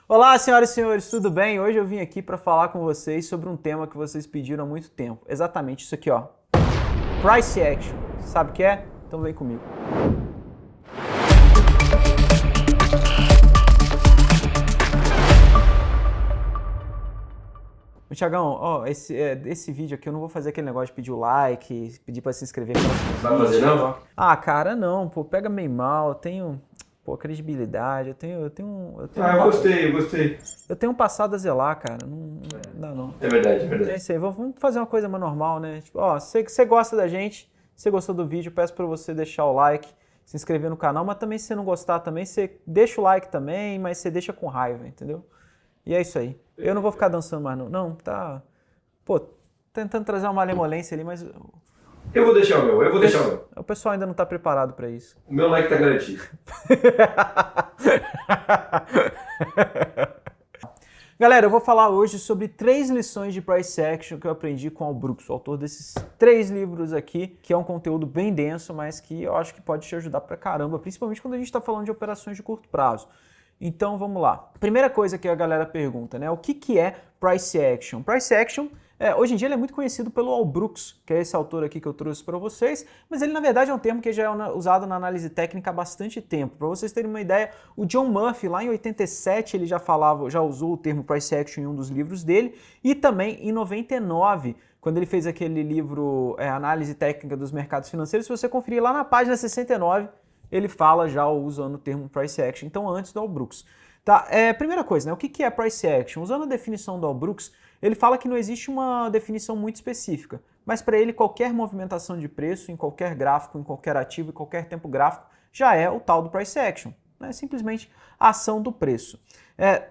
Olá, senhoras e senhores, tudo bem? Hoje eu vim aqui para falar com vocês sobre um tema que vocês pediram há muito tempo. Exatamente isso aqui, ó. Price Action. Sabe o que é? Então vem comigo. Tiagão, ó, esse vídeo aqui eu não vou fazer aquele negócio de pedir o like, pedir para se inscrever. Vai fazer não? Ah, cara, não, pô, pega meio mal, eu tenho, credibilidade, eu Gostei. Eu tenho um passado a zelar, cara, não dá não. É verdade. É isso aí, vamos fazer uma coisa mais normal, né? Tipo, ó, você gosta da gente, você gostou do vídeo, peço pra você deixar o like, se inscrever no canal, mas também se você não gostar também, você deixa o like também, mas você deixa com raiva, entendeu? E é isso aí. Eu não vou ficar dançando mais não. Não, tá... Pô, tentando trazer uma malemolência ali, mas... Eu vou deixar o meu. O pessoal ainda não tá preparado pra isso. O meu like tá garantido. Galera, eu vou falar hoje sobre 3 lições de Price Action que eu aprendi com o Al Brooks, o autor desses 3 livros aqui, que é um conteúdo bem denso, mas que eu acho que pode te ajudar pra caramba, principalmente quando a gente tá falando de operações de curto prazo. Então vamos lá. Primeira coisa que a galera pergunta, né? O que é Price Action? Price Action, hoje em dia ele é muito conhecido pelo Al Brooks, que é esse autor aqui que eu trouxe para vocês, mas ele na verdade é um termo que já é usado na análise técnica há bastante tempo. Para vocês terem uma ideia, o John Murphy lá em 87 ele já usou o termo Price Action em um dos livros dele, e também em 99, quando ele fez aquele livro Análise Técnica dos Mercados Financeiros, se você conferir lá na página 69, ele fala já usando o termo Price Action, então antes do Al Brooks. Tá, primeira coisa, né, o que é Price Action? Usando a definição do Al Brooks, ele fala que não existe uma definição muito específica, mas para ele qualquer movimentação de preço em qualquer gráfico, em qualquer ativo, em qualquer tempo gráfico, já é o tal do Price Action, né, simplesmente a ação do preço.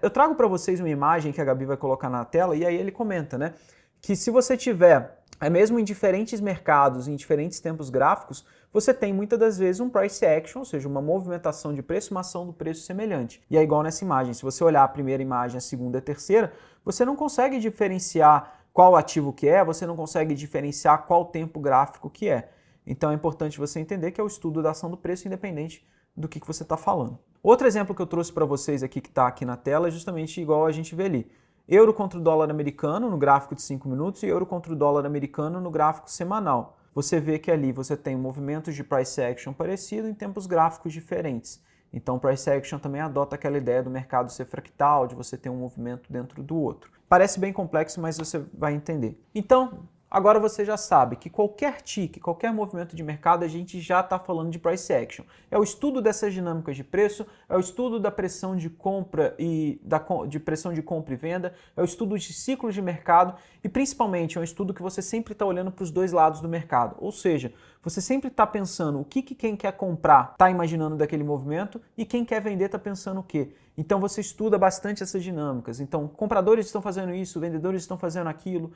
Eu trago para vocês uma imagem que a Gabi vai colocar na tela e aí ele comenta, né, que se você tiver, mesmo em diferentes mercados, em diferentes tempos gráficos, você tem muitas das vezes um price action, ou seja, uma movimentação de preço, uma ação do preço semelhante. E é igual nessa imagem, se você olhar a primeira imagem, a segunda e a terceira, você não consegue diferenciar qual ativo que é, você não consegue diferenciar qual tempo gráfico que é. Então é importante você entender que é o estudo da ação do preço, independente do que você está falando. Outro exemplo que eu trouxe para vocês aqui, que está aqui na tela, é justamente igual a gente vê ali. Euro contra o dólar americano no gráfico de 5 minutos e euro contra o dólar americano no gráfico semanal. Você vê que ali você tem movimentos de price action parecido em tempos gráficos diferentes. Então, price action também adota aquela ideia do mercado ser fractal, de você ter um movimento dentro do outro. Parece bem complexo, mas você vai entender. Então, agora você já sabe que qualquer tick, qualquer movimento de mercado, a gente já está falando de price action. É o estudo dessas dinâmicas de preço, é o estudo da pressão de compra e de pressão de compra e venda, é o estudo de ciclos de mercado e principalmente é um estudo que você sempre está olhando para os dois lados do mercado. Ou seja, você sempre está pensando o que quem quer comprar está imaginando daquele movimento e quem quer vender está pensando o quê. Então você estuda bastante essas dinâmicas. Então, compradores estão fazendo isso, vendedores estão fazendo aquilo.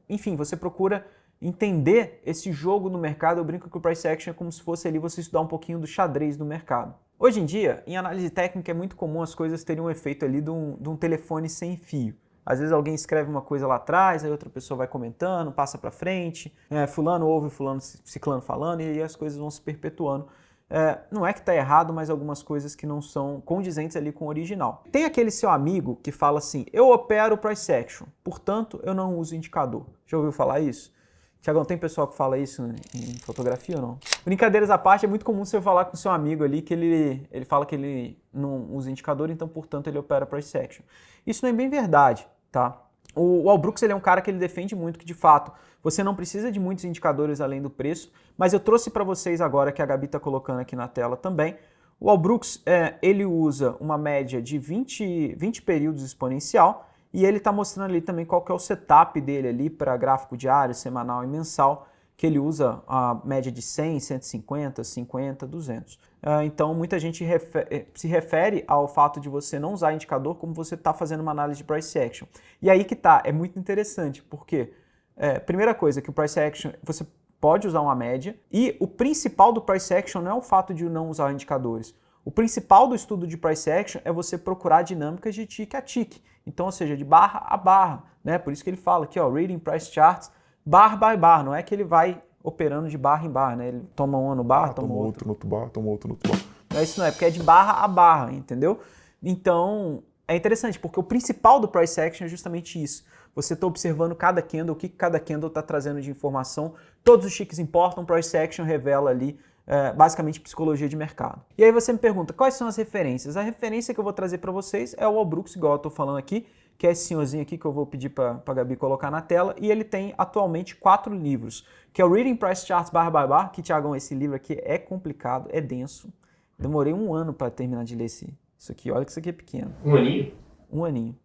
Enfim, você procura entender esse jogo no mercado. Eu brinco que o price action é como se fosse ali você estudar um pouquinho do xadrez do mercado. Hoje em dia, em análise técnica, é muito comum as coisas terem um efeito ali de um telefone sem fio. Às vezes alguém escreve uma coisa lá atrás, aí outra pessoa vai comentando, passa para frente, fulano ouve fulano, ciclano falando, e aí as coisas vão se perpetuando. Não é que está errado, mas algumas coisas que não são condizentes ali com o original. Tem aquele seu amigo que fala assim, eu opero price action, portanto eu não uso indicador. Já ouviu falar isso? Tiagão, tem pessoal que fala isso em fotografia ou não? Brincadeiras à parte, é muito comum você falar com seu amigo ali que ele fala que ele não usa indicador, então portanto ele opera price action. Isso não é bem verdade, tá? O Al Brooks ele é um cara que ele defende muito que, de fato, você não precisa de muitos indicadores além do preço, mas eu trouxe para vocês agora, que a Gabi está colocando aqui na tela também, o Al Brooks ele usa uma média de 20 períodos exponencial e ele está mostrando ali também qual que é o setup dele ali para gráfico diário, semanal e mensal, que ele usa a média de 100, 150, 50, 200. Então, muita gente se refere ao fato de você não usar indicador como você está fazendo uma análise de price action. E aí que tá, é muito interessante, porque primeira coisa, que o price action, você pode usar uma média, e o principal do price action não é o fato de não usar indicadores. O principal do estudo de price action é você procurar dinâmicas de tick a tick. Então, ou seja, de barra a barra, né? Por isso que ele fala aqui, ó, reading price charts, bar by bar, não é que ele vai operando de barra em barra, né? Ele toma um no bar, toma outro no outro bar, toma outro no outro bar. Não é isso não, é porque é de barra a barra, entendeu? Então, É interessante, porque o principal do price action é justamente isso. Você está observando cada candle, o que cada candle está trazendo de informação. Todos os ticks importam, price action revela ali basicamente psicologia de mercado. E aí você me pergunta, quais são as referências? A referência que eu vou trazer para vocês é o Al Brooks, igual eu estou falando aqui, que é esse senhorzinho aqui que eu vou pedir para a Gabi colocar na tela, e ele tem atualmente 4 livros, que é o Reading Price Charts Bar by Bar, que, Thiagão, esse livro aqui é complicado, é denso. Demorei 1 ano para terminar de ler isso aqui, olha que isso aqui é pequeno. 1 aninho? 1 aninho.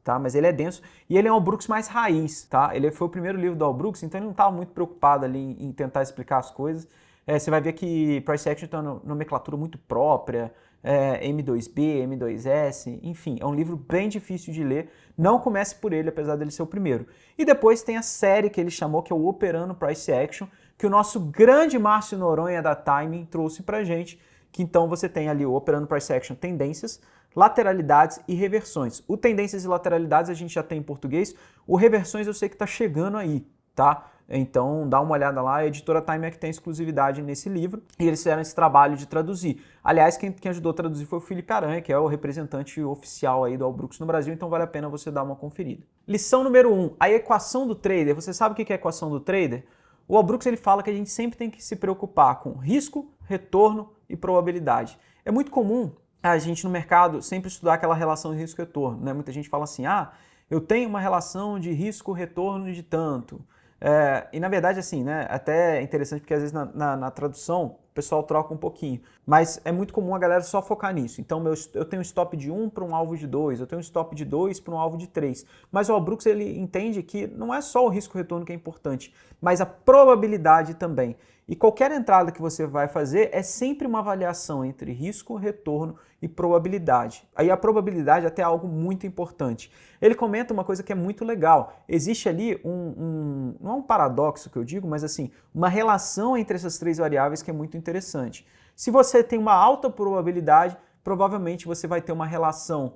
Tá? Mas ele é denso e ele é um Al Brooks mais raiz, tá? Ele foi o primeiro livro do Al Brooks, então ele não estava muito preocupado ali em tentar explicar as coisas. Você vai ver que Price Action tem uma nomenclatura muito própria, M2B, M2S, enfim, é um livro bem difícil de ler. Não comece por ele, apesar dele ser o primeiro. E depois tem a série que ele chamou, que é o Operando Price Action, que o nosso grande Márcio Noronha da Timing trouxe pra gente, que então você tem ali o Operando Price Action Tendências, lateralidades e reversões. O tendências e lateralidades a gente já tem em português, o reversões eu sei que está chegando aí, tá? Então dá uma olhada lá, a editora Time é que tem exclusividade nesse livro e eles fizeram esse trabalho de traduzir. Aliás, quem ajudou a traduzir foi o Felipe Aranha, que é o representante oficial aí do Al Brooks no Brasil, então vale a pena você dar uma conferida. Lição número 1, a equação do trader. Você sabe o que é a equação do trader? O Al Brooks ele fala que a gente sempre tem que se preocupar com risco, retorno e probabilidade. É muito comum a gente no mercado sempre estudar aquela relação de risco-retorno, né? Muita gente fala assim, eu tenho uma relação de risco-retorno de tanto. E na verdade, assim, né, até é interessante porque às vezes na tradução o pessoal troca um pouquinho, mas é muito comum a galera só focar nisso. Então eu tenho um stop de 1 para um alvo de 2, eu tenho um stop de 2 para um alvo de 3. Mas o Al Brooks ele entende que não é só o risco-retorno que é importante, mas a probabilidade também. E qualquer entrada que você vai fazer é sempre uma avaliação entre risco, retorno e probabilidade. Aí a probabilidade até é algo muito importante. Ele comenta uma coisa que é muito legal. Existe ali não é um paradoxo que eu digo, mas assim, uma relação entre essas 3 variáveis que é muito interessante. Se você tem uma alta probabilidade, provavelmente você vai ter uma relação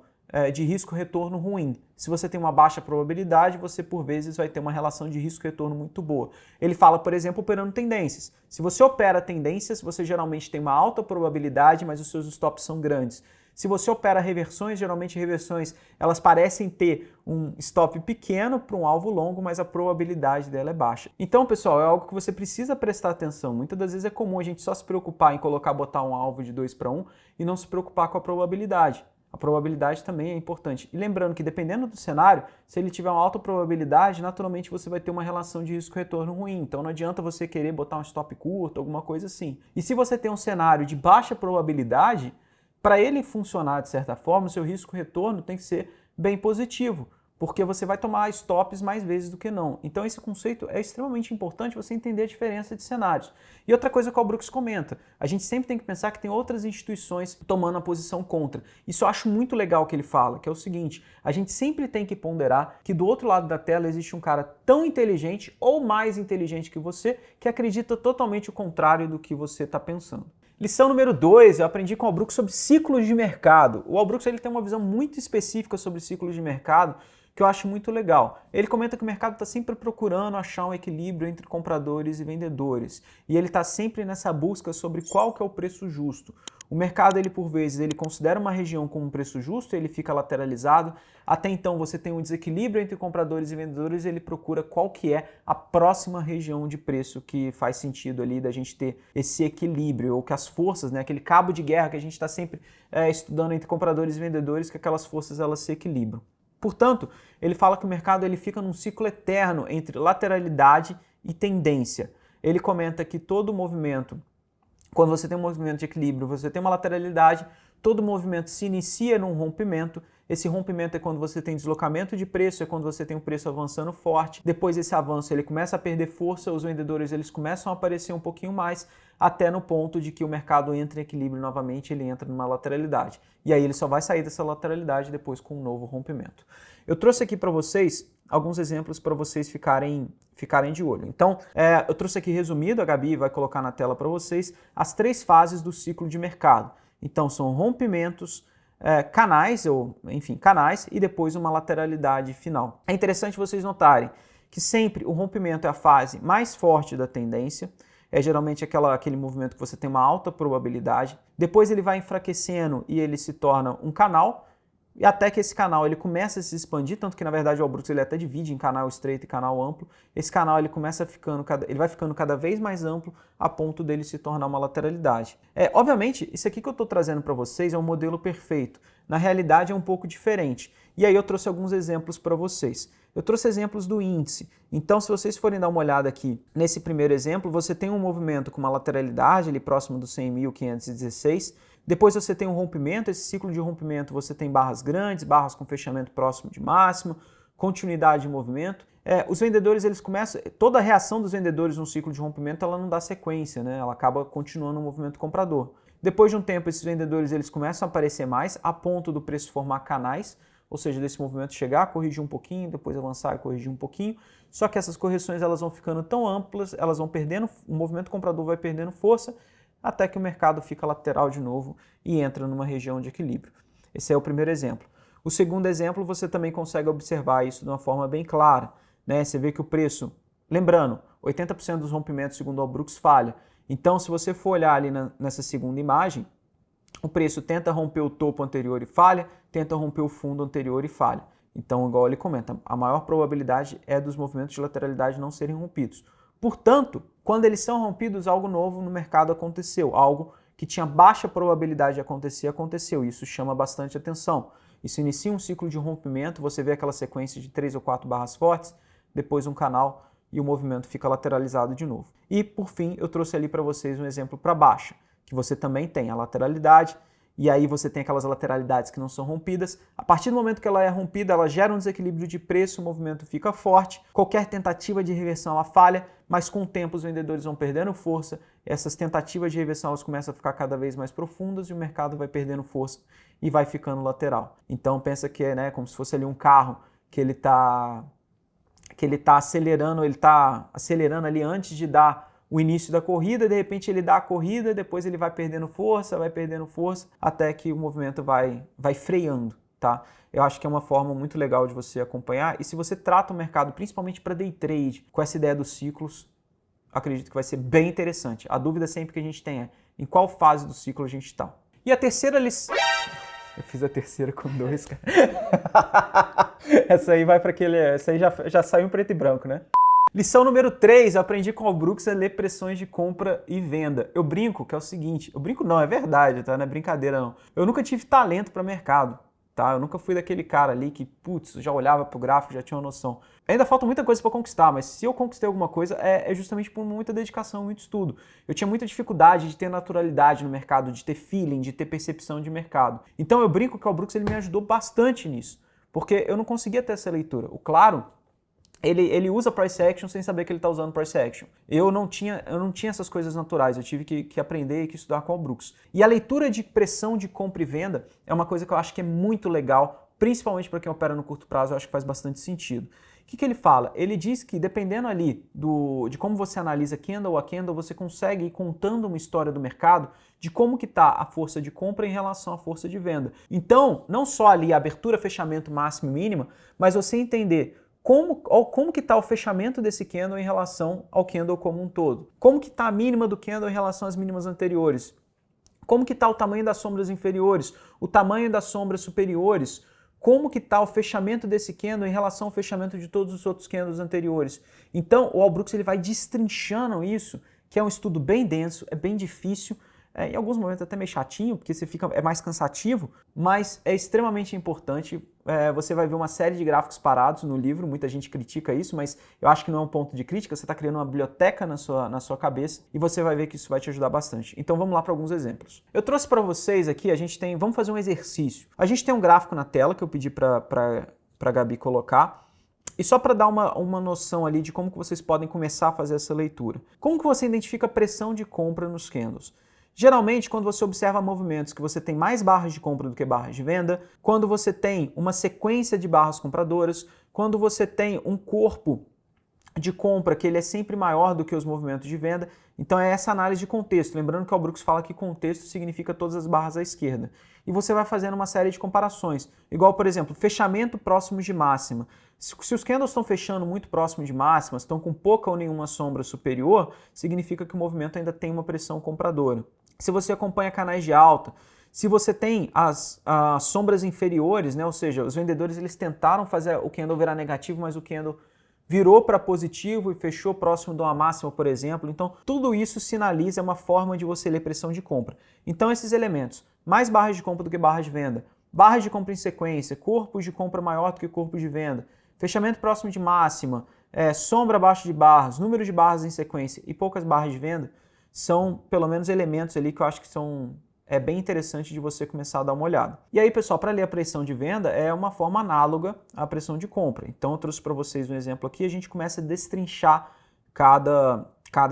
de risco-retorno ruim. Se você tem uma baixa probabilidade, você por vezes vai ter uma relação de risco-retorno muito boa. Ele fala, por exemplo, operando tendências. Se você opera tendências, você geralmente tem uma alta probabilidade, mas os seus stops são grandes. Se você opera reversões, geralmente reversões elas parecem ter um stop pequeno para um alvo longo, mas a probabilidade dela é baixa. Então, pessoal, é algo que você precisa prestar atenção. Muitas das vezes é comum a gente só se preocupar em botar um alvo de 2 para 1 e não se preocupar com a probabilidade. A probabilidade também é importante. E lembrando que dependendo do cenário, se ele tiver uma alta probabilidade, naturalmente você vai ter uma relação de risco-retorno ruim. Então não adianta você querer botar um stop curto, alguma coisa assim. E se você tem um cenário de baixa probabilidade, para ele funcionar de certa forma, o seu risco-retorno tem que ser bem positivo, porque você vai tomar stops mais vezes do que não. Então esse conceito é extremamente importante você entender a diferença de cenários. E outra coisa que o Brooks comenta, a gente sempre tem que pensar que tem outras instituições tomando a posição contra. Isso eu acho muito legal que ele fala, que é o seguinte, a gente sempre tem que ponderar que do outro lado da tela existe um cara tão inteligente ou mais inteligente que você, que acredita totalmente o contrário do que você está pensando. Lição número 2, eu aprendi com o Al Brooks sobre ciclos de mercado. O Al Brooks ele tem uma visão muito específica sobre ciclos de mercado, que eu acho muito legal. Ele comenta que o mercado está sempre procurando achar um equilíbrio entre compradores e vendedores. E ele está sempre nessa busca sobre qual que é o preço justo. O mercado, ele por vezes, ele considera uma região como um preço justo, ele fica lateralizado. Até então você tem um desequilíbrio entre compradores e vendedores, ele procura qual que é a próxima região de preço que faz sentido ali da gente ter esse equilíbrio, ou que as forças, né, aquele cabo de guerra que a gente está sempre estudando entre compradores e vendedores, que aquelas forças elas se equilibram. Portanto, ele fala que o mercado ele fica num ciclo eterno entre lateralidade e tendência. Ele comenta que todo movimento, quando você tem um movimento de equilíbrio, você tem uma lateralidade, todo movimento se inicia num rompimento. Esse rompimento é quando você tem deslocamento de preço, é quando você tem o preço avançando forte. Depois desse avanço ele começa a perder força, os vendedores eles começam a aparecer um pouquinho mais, até no ponto de que o mercado entra em equilíbrio novamente, ele entra numa lateralidade. E aí ele só vai sair dessa lateralidade depois com um novo rompimento. Eu trouxe aqui para vocês alguns exemplos para vocês ficarem de olho. Então, eu trouxe aqui resumido, a Gabi vai colocar na tela para vocês, as 3 fases do ciclo de mercado. Então, são rompimentos, canais e depois uma lateralidade final. É interessante vocês notarem que sempre o rompimento é a fase mais forte da tendência, é geralmente aquele movimento que você tem uma alta probabilidade, depois ele vai enfraquecendo e ele se torna um canal, e até que esse canal ele começa a se expandir, tanto que na verdade o Brooks ele até divide em canal estreito e canal amplo. Esse canal ele ele vai ficando cada vez mais amplo a ponto dele se tornar uma lateralidade. Obviamente, isso aqui que eu estou trazendo para vocês é um modelo perfeito. Na realidade é um pouco diferente. E aí eu trouxe alguns exemplos para vocês. Eu trouxe exemplos do índice. Então, se vocês forem dar uma olhada aqui nesse primeiro exemplo, você tem um movimento com uma lateralidade ali próximo do 100.516. Depois você tem um rompimento. Esse ciclo de rompimento você tem barras grandes, barras com fechamento próximo de máximo, continuidade de movimento. Os vendedores, eles começam... Toda a reação dos vendedores no ciclo de rompimento, ela não dá sequência, né? Ela acaba continuando o movimento comprador. Depois de um tempo, esses vendedores eles começam a aparecer mais, a ponto do preço formar canais, ou seja, desse movimento chegar, corrigir um pouquinho, depois avançar e corrigir um pouquinho. Só que essas correções elas vão ficando tão amplas, elas vão perdendo, o movimento comprador vai perdendo força, até que o mercado fica lateral de novo e entra numa região de equilíbrio. Esse é o primeiro exemplo. O segundo exemplo, você também consegue observar isso de uma forma bem clara, né? Você vê que o preço, lembrando, 80% dos rompimentos, segundo o Brooks, falha. Então, se você for olhar ali nessa segunda imagem, o preço tenta romper o topo anterior e falha, tenta romper o fundo anterior e falha. Então, igual ele comenta, a maior probabilidade é dos movimentos de lateralidade não serem rompidos. Portanto, quando eles são rompidos, algo novo no mercado aconteceu, algo que tinha baixa probabilidade de acontecer, aconteceu. Isso chama bastante atenção. Isso inicia um ciclo de rompimento, você vê aquela sequência de 3 ou 4 barras fortes, depois um canal e o movimento fica lateralizado de novo. E, por fim, eu trouxe ali para vocês um exemplo para baixa, que você também tem a lateralidade, e aí você tem aquelas lateralidades que não são rompidas. A partir do momento que ela é rompida, ela gera um desequilíbrio de preço, o movimento fica forte, qualquer tentativa de reversão ela falha, mas com o tempo os vendedores vão perdendo força, essas tentativas de reversão elas começam a ficar cada vez mais profundas e o mercado vai perdendo força e vai ficando lateral. Então pensa que é, né, como se fosse ali um carro que ele está acelerando ali antes de dar o início da corrida, de repente ele dá a corrida, depois ele vai perdendo força, até que o movimento vai freando, tá? Eu acho que é uma forma muito legal de você acompanhar, e se você trata o mercado, principalmente para day trade, com essa ideia dos ciclos, acredito que vai ser bem interessante. A dúvida sempre que a gente tem é em qual fase do ciclo a gente está. E a terceira lição... Eu fiz a terceira com 2, cara. Essa aí vai para aquele... Essa aí já saiu em preto e branco, né? Lição número 3, eu aprendi com o Brooks a ler pressões de compra e venda. Eu brinco que é o seguinte, eu brinco não, é verdade, tá? Não é brincadeira não. Eu nunca tive talento para mercado, tá? Eu nunca fui daquele cara ali que, putz, já olhava pro gráfico, já tinha uma noção. Ainda falta muita coisa para conquistar, mas se eu conquistei alguma coisa é justamente por muita dedicação, muito estudo. Eu tinha muita dificuldade de ter naturalidade no mercado, de ter feeling, de ter percepção de mercado. Então eu brinco que o Brooks ele me ajudou bastante nisso, porque eu não conseguia ter essa leitura. O claro... Ele usa price action sem saber que ele está usando price action. Eu não tinha essas coisas naturais, eu tive que aprender e que estudar com o Brooks. E a leitura de pressão de compra e venda é uma coisa que eu acho que é muito legal, principalmente para quem opera no curto prazo, eu acho que faz bastante sentido. O que ele fala? Ele diz que dependendo ali de como você analisa candle a candle, você consegue ir contando uma história do mercado de como que está a força de compra em relação à força de venda. Então, não só ali a abertura, fechamento, máximo e mínima, mas você entender como que está o fechamento desse candle em relação ao candle como um todo. Como que está a mínima do candle em relação às mínimas anteriores. Como que está o tamanho das sombras inferiores, o tamanho das sombras superiores. Como que está o fechamento desse candle em relação ao fechamento de todos os outros candles anteriores. Então, o Al Brooks ele vai destrinchando isso, que é um estudo bem denso, é bem difícil, em alguns momentos até meio chatinho, porque é mais cansativo, mas é extremamente importante. Você vai ver uma série de gráficos parados no livro, muita gente critica isso, mas eu acho que não é um ponto de crítica, você está criando uma biblioteca na sua cabeça e você vai ver que isso vai te ajudar bastante. Então vamos lá para alguns exemplos. Eu trouxe para vocês aqui, vamos fazer um exercício. A gente tem um gráfico na tela que eu pedi para a Gabi colocar, e só para dar uma noção ali de como que vocês podem começar a fazer essa leitura. Como que você identifica a pressão de compra nos candles? Geralmente, quando você observa movimentos que você tem mais barras de compra do que barras de venda, quando você tem uma sequência de barras compradoras, quando você tem um corpo de compra que ele é sempre maior do que os movimentos de venda, então é essa análise de contexto. Lembrando que o Brooks fala que contexto significa todas as barras à esquerda. E você vai fazendo uma série de comparações. Igual, por exemplo, fechamento próximo de máxima. Se os candles estão fechando muito próximo de máxima, estão com pouca ou nenhuma sombra superior, significa que o movimento ainda tem uma pressão compradora. Se você acompanha canais de alta, Se você tem as sombras inferiores, né, ou seja, os vendedores eles tentaram fazer o candle virar negativo, mas o candle virou para positivo e fechou próximo de uma máxima, por exemplo. Então, tudo isso sinaliza uma forma de você ler pressão de compra. Então, esses elementos, mais barras de compra do que barras de venda, barras de compra em sequência, corpos de compra maior do que corpos de venda, fechamento próximo de máxima, sombra abaixo de barras, número de barras em sequência e poucas barras de venda, são pelo menos elementos ali que eu acho que é bem interessante de você começar a dar uma olhada. E aí, pessoal, para ler a pressão de venda é uma forma análoga à pressão de compra. Então, eu trouxe para vocês um exemplo aqui, a gente começa a destrinchar cada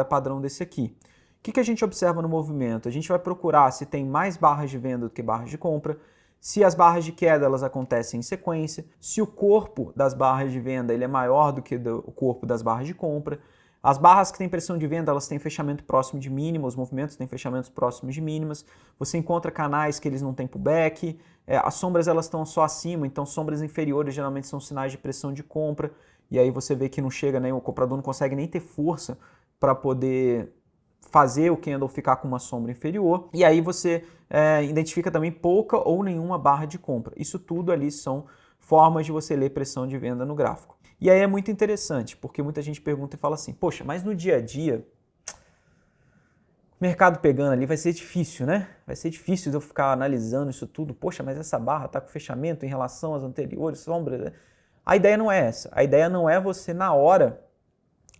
padrão desse aqui. O que a gente observa no movimento? A gente vai procurar se tem mais barras de venda do que barras de compra, se as barras de queda elas acontecem em sequência, se o corpo das barras de venda ele é maior do que o corpo das barras de compra. As barras que têm pressão de venda, elas têm fechamento próximo de mínima, os movimentos têm fechamentos próximos de mínimas. Você encontra canais que eles não têm pullback, as sombras elas estão só acima, então sombras inferiores geralmente são sinais de pressão de compra, e aí você vê que não chega, né, o comprador não consegue nem ter força para poder fazer o candle ficar com uma sombra inferior, e aí você identifica também pouca ou nenhuma barra de compra. Isso tudo ali são formas de você ler pressão de venda no gráfico. E aí é muito interessante, porque muita gente pergunta e fala assim, poxa, mas no dia a dia, mercado pegando ali vai ser difícil, né? Vai ser difícil de eu ficar analisando isso tudo. Poxa, mas essa barra está com fechamento em relação às anteriores, sombra. A ideia não é essa. A ideia não é você na hora,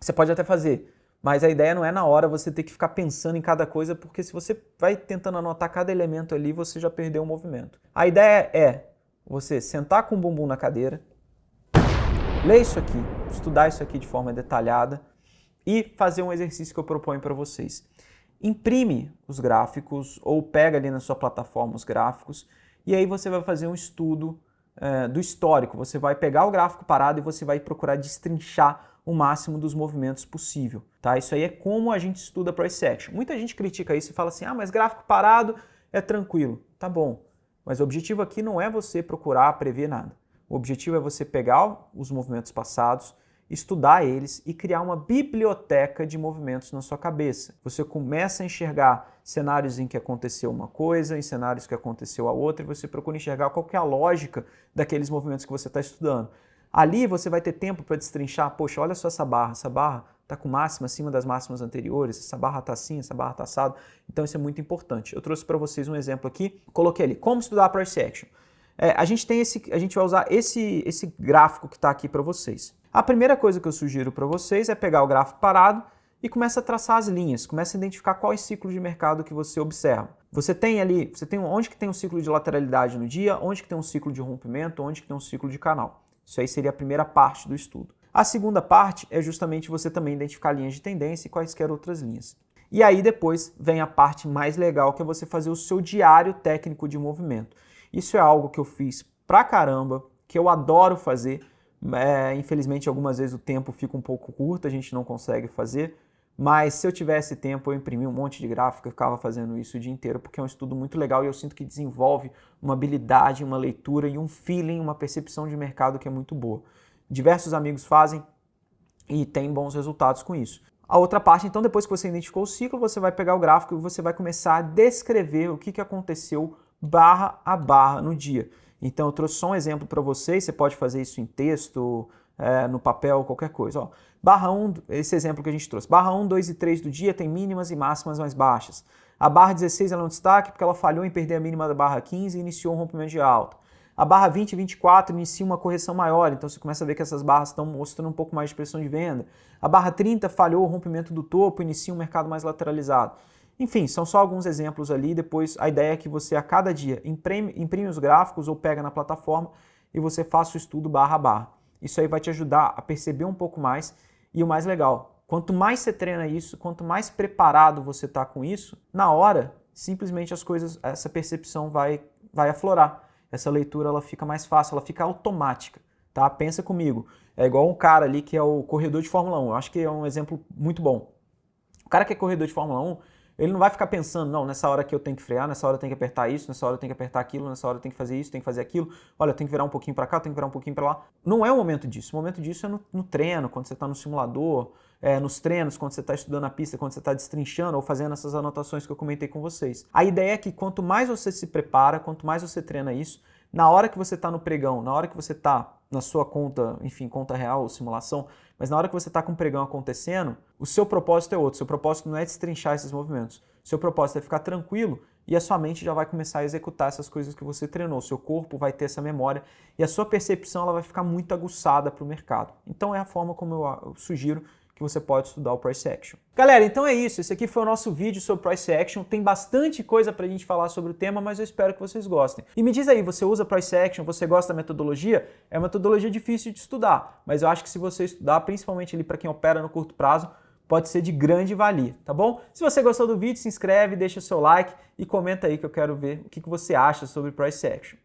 você pode até fazer, mas a ideia não é na hora você ter que ficar pensando em cada coisa, porque se você vai tentando anotar cada elemento ali, você já perdeu o movimento. A ideia é você sentar com o bumbum na cadeira, ler isso aqui, estudar isso aqui de forma detalhada e fazer um exercício que eu proponho para vocês. Imprime os gráficos ou pega ali na sua plataforma os gráficos e aí você vai fazer um estudo do histórico. Você vai pegar o gráfico parado e você vai procurar destrinchar o máximo dos movimentos possível. Tá? Isso aí é como a gente estuda price action. Muita gente critica isso e fala assim, mas gráfico parado é tranquilo. Tá bom, mas o objetivo aqui não é você procurar prever nada. O objetivo é você pegar os movimentos passados, estudar eles e criar uma biblioteca de movimentos na sua cabeça. Você começa a enxergar cenários em que aconteceu uma coisa, em cenários que aconteceu a outra, e você procura enxergar qual que é a lógica daqueles movimentos que você está estudando. Ali você vai ter tempo para destrinchar, poxa, olha só essa barra está com máxima acima das máximas anteriores, essa barra está assim, essa barra está assado, então isso é muito importante. Eu trouxe para vocês um exemplo aqui, coloquei ali, como estudar a price action. A gente vai usar esse gráfico que está aqui para vocês. A primeira coisa que eu sugiro para vocês é pegar o gráfico parado e começa a traçar as linhas, começa a identificar quais ciclos de mercado que você observa. Você tem onde que tem um ciclo de lateralidade no dia, onde que tem um ciclo de rompimento, onde que tem um ciclo de canal. Isso aí seria a primeira parte do estudo. A segunda parte é justamente você também identificar linhas de tendência e quaisquer outras linhas. E aí depois vem a parte mais legal, que é você fazer o seu diário técnico de movimento. Isso é algo que eu fiz pra caramba, que eu adoro fazer. Infelizmente, algumas vezes o tempo fica um pouco curto, a gente não consegue fazer. Mas se eu tivesse tempo, eu imprimia um monte de gráfico e ficava fazendo isso o dia inteiro, porque é um estudo muito legal e eu sinto que desenvolve uma habilidade, uma leitura e um feeling, uma percepção de mercado que é muito boa. Diversos amigos fazem e têm bons resultados com isso. A outra parte, então, depois que você identificou o ciclo, você vai pegar o gráfico e você vai começar a descrever o que aconteceu barra a barra no dia. Então eu trouxe só um exemplo para vocês, você pode fazer isso em texto, no papel, qualquer coisa. Ó, barra 1, esse exemplo que a gente trouxe. Barra 1, 2 e 3 do dia tem mínimas e máximas mais baixas. A barra 16 ela é um destaque porque ela falhou em perder a mínima da barra 15 e iniciou um rompimento de alta. A barra 20 e 24 inicia uma correção maior, então você começa a ver que essas barras estão mostrando um pouco mais de pressão de venda. A barra 30 falhou o rompimento do topo e inicia um mercado mais lateralizado. Enfim, são só alguns exemplos ali, depois a ideia é que você a cada dia imprime os gráficos ou pega na plataforma e você faça o estudo barra a barra. Isso aí vai te ajudar a perceber um pouco mais e o mais legal, quanto mais você treina isso, quanto mais preparado você está com isso, na hora, simplesmente as coisas, essa percepção vai aflorar. Essa leitura ela fica mais fácil, ela fica automática, tá? Pensa comigo, é igual um cara ali que é o corredor de Fórmula 1, eu acho que é um exemplo muito bom. O cara que é corredor de Fórmula 1, Ele não vai ficar pensando, não, nessa hora que eu tenho que frear, nessa hora eu tenho que apertar isso, nessa hora eu tenho que apertar aquilo, nessa hora eu tenho que fazer isso, tenho que fazer aquilo, olha, eu tenho que virar um pouquinho para cá, eu tenho que virar um pouquinho para lá. Não é o momento disso. O momento disso é no treino, quando você está no simulador, nos treinos, quando você está estudando a pista, quando você está destrinchando ou fazendo essas anotações que eu comentei com vocês. A ideia é que quanto mais você se prepara, quanto mais você treina isso, na hora que você está no pregão, na hora que você está na sua conta, enfim, conta real ou simulação, mas na hora que você está com o pregão acontecendo, o seu propósito é outro. Seu propósito não é destrinchar esses movimentos. O seu propósito é ficar tranquilo e a sua mente já vai começar a executar essas coisas que você treinou. O seu corpo vai ter essa memória e a sua percepção ela vai ficar muito aguçada para o mercado. Então é a forma como eu sugiro que você pode estudar o Price Action. Galera, então é isso. Esse aqui foi o nosso vídeo sobre Price Action. Tem bastante coisa pra gente falar sobre o tema, mas eu espero que vocês gostem. E me diz aí, você usa Price Action? Você gosta da metodologia? É uma metodologia difícil de estudar, mas eu acho que se você estudar, principalmente ali para quem opera no curto prazo, pode ser de grande valia, tá bom? Se você gostou do vídeo, se inscreve, deixa seu like e comenta aí que eu quero ver o que você acha sobre Price Action.